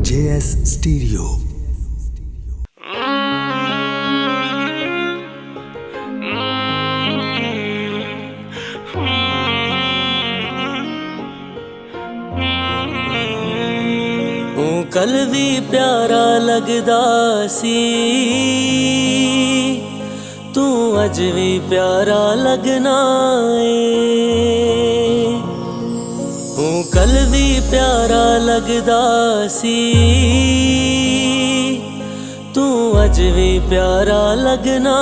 JS Stereo। कल भी प्यारा लगदा सी, तू अज भी प्यारा लगना है। कल भी प्यारा लगदा सी, तू अज भी प्यारा लगना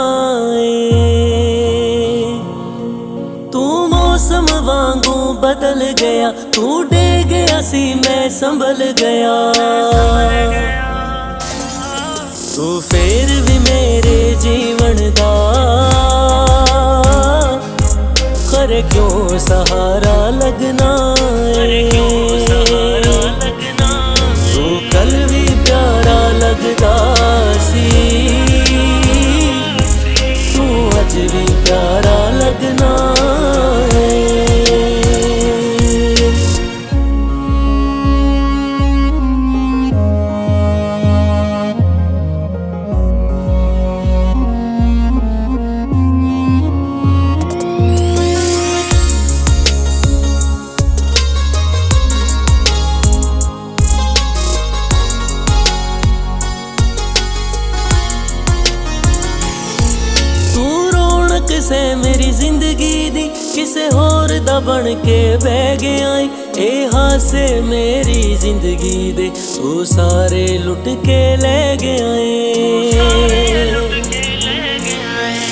है। तू मौसम वांगू बदल गया, तू डे गया सी मैं संभल गया। तू फिर भी मेरे जीवन दा कर क्यों सहारा लगना है। तू कल भी प्यारा लगदा सी, तू अज भी प्यारा लगना है। से मेरी जिंदगी दी किसे होर दा बन के बह गया। ए हासे मेरी जिंदगी दे तू सारे लुट के ले गया।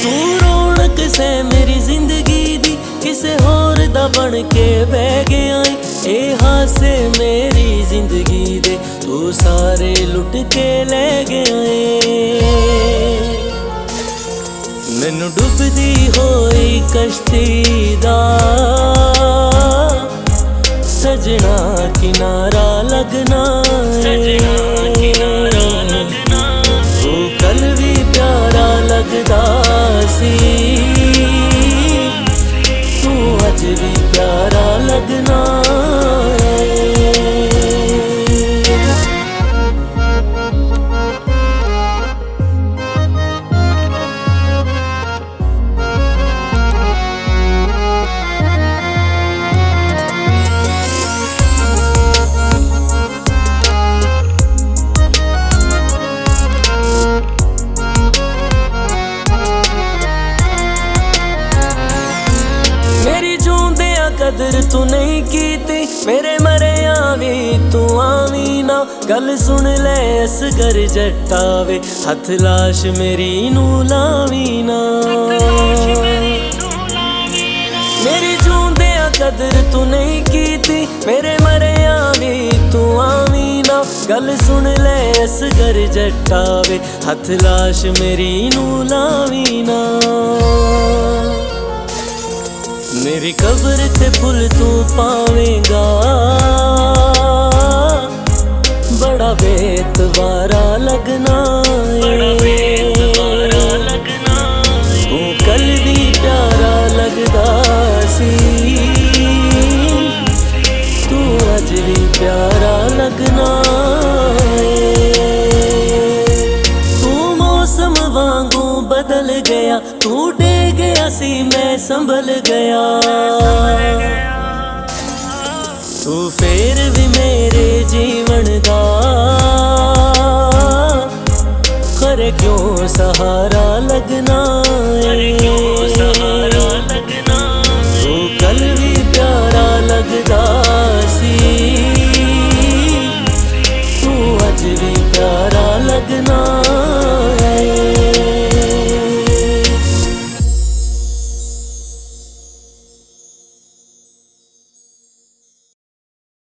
तू रौनक से मेरी जिंदगी दी किसे होर दा बन के बह गया। ए हासे मेरी जिंदगी दे तू सारे लुट के ले गया। मैनू डुबदी होई कश्ती दा सजना किनारा लगना है। तू कल भी प्यारा लगदा सी, तू अज भी प्यारा लगना है। कदर तू नहीं कीती मेरे मरिया भी तू आवी ना। गल सुन ले असगर जट्टा वे हथ लाश मेरी नू लावी ना। मेरी जूंदिया कदर तू नहीं कीती मेरे मरिया भी तू आवी ना। गल सुन ले असगर जट्टा वे हथ लाश मेरी नू लावी ना। मेरी कब्र ते फुल तू पावेगा, बड़ा बेतवारा लगना है। तू कल भी प्यारा लगदा सी, तू अज भी प्यारा लगना है। तू मौसम वांगू बदल गया, तू डे गया सी मैं संभल गया। तू फिर भी मेरे जीवन दा कर क्यों सहारा